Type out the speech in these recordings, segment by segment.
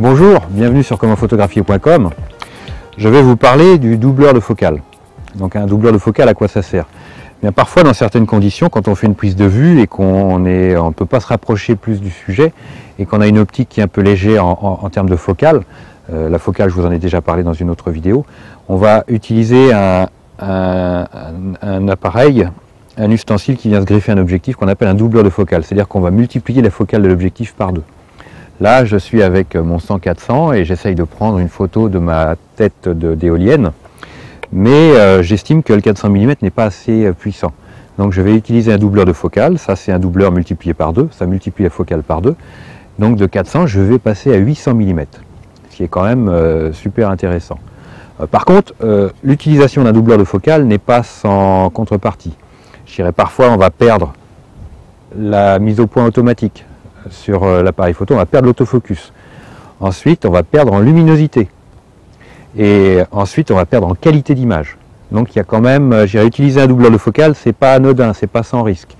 Bonjour, bienvenue sur commentphotographier.com. Je vais vous parler du doubleur de focale. Donc un doubleur de focale, à quoi ça sert? Bien, parfois dans certaines conditions, quand on fait une prise de vue et qu'on ne peut pas se rapprocher plus du sujet et qu'on a une optique qui est un peu légère en termes de focale, la focale je vous en ai déjà parlé dans une autre vidéo, on va utiliser un appareil, un ustensile qui vient se greffer un objectif qu'on appelle un doubleur de focale, c'est-à-dire qu'on va multiplier la focale de l'objectif par 2. Là, je suis avec mon 100-400 et j'essaye de prendre une photo de ma tête d'éolienne, mais j'estime que le 400 mm n'est pas assez puissant. Donc je vais utiliser un doubleur de focale, ça c'est un doubleur multiplié par 2, ça multiplie la focale par 2. Donc de 400, je vais passer à 800 mm, ce qui est quand même super intéressant. Par contre, l'utilisation d'un doubleur de focale n'est pas sans contrepartie. Je dirais parfois on va perdre la mise au point automatique sur l'appareil photo, on va perdre l'autofocus. Ensuite, on va perdre en luminosité. Et ensuite, on va perdre en qualité d'image. Donc il y a quand même, j'irai utiliser un doubleur de focale, c'est pas anodin, c'est pas sans risque.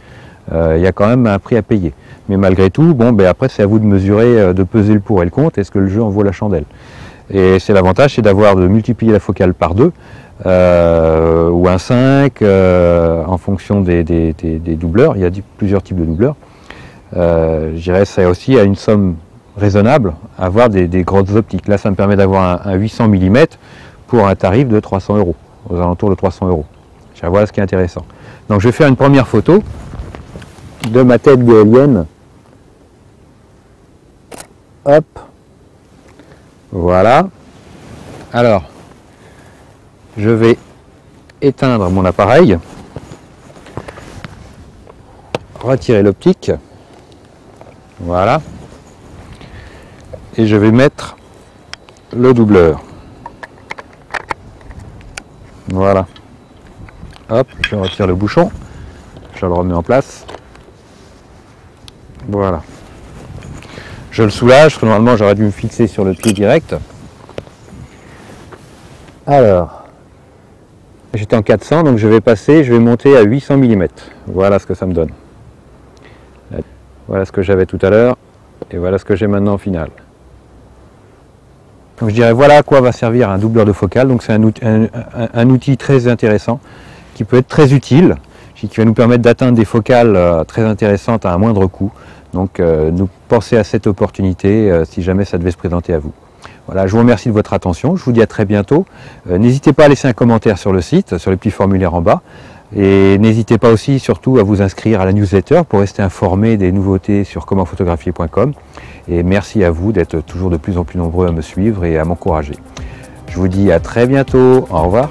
Il y a quand même un prix à payer. Mais malgré tout, bon, ben après c'est à vous de mesurer, de peser le pour et le contre, est-ce que le jeu en vaut la chandelle. Et c'est l'avantage, c'est de multiplier la focale par 2, ou un 5, en fonction des doubleurs. Il y a plusieurs types de doubleurs. Je dirais c'est aussi à une somme raisonnable avoir des grosses optiques. Là ça me permet d'avoir un 800 mm pour un tarif de 300 €, aux alentours de 300 €. Voilà ce qui est intéressant. Donc je vais faire une première photo de ma tête d'éolienne. Hop, voilà. Alors je vais éteindre mon appareil, retirer l'optique. Voilà. Et je vais mettre le doubleur. Voilà. Hop, je retire le bouchon. Je le remets en place. Voilà. Je le soulage, parce que normalement j'aurais dû me fixer sur le pied direct. Alors, j'étais en 400, donc je vais monter à 800 mm. Voilà ce que ça me donne. Voilà ce que j'avais tout à l'heure, et voilà ce que j'ai maintenant au final. Donc je dirais voilà à quoi va servir un doubleur de focale. Donc c'est un outil très intéressant, qui peut être très utile, qui va nous permettre d'atteindre des focales très intéressantes à un moindre coût. Donc nous pensez à cette opportunité si jamais ça devait se présenter à vous. Voilà, je vous remercie de votre attention, je vous dis à très bientôt. N'hésitez pas à laisser un commentaire sur le site, sur les petits formulaires en bas. Et n'hésitez pas aussi surtout à vous inscrire à la newsletter pour rester informé des nouveautés sur commentphotographier.com. Et merci à vous d'être toujours de plus en plus nombreux à me suivre et à m'encourager. Je vous dis à très bientôt, au revoir.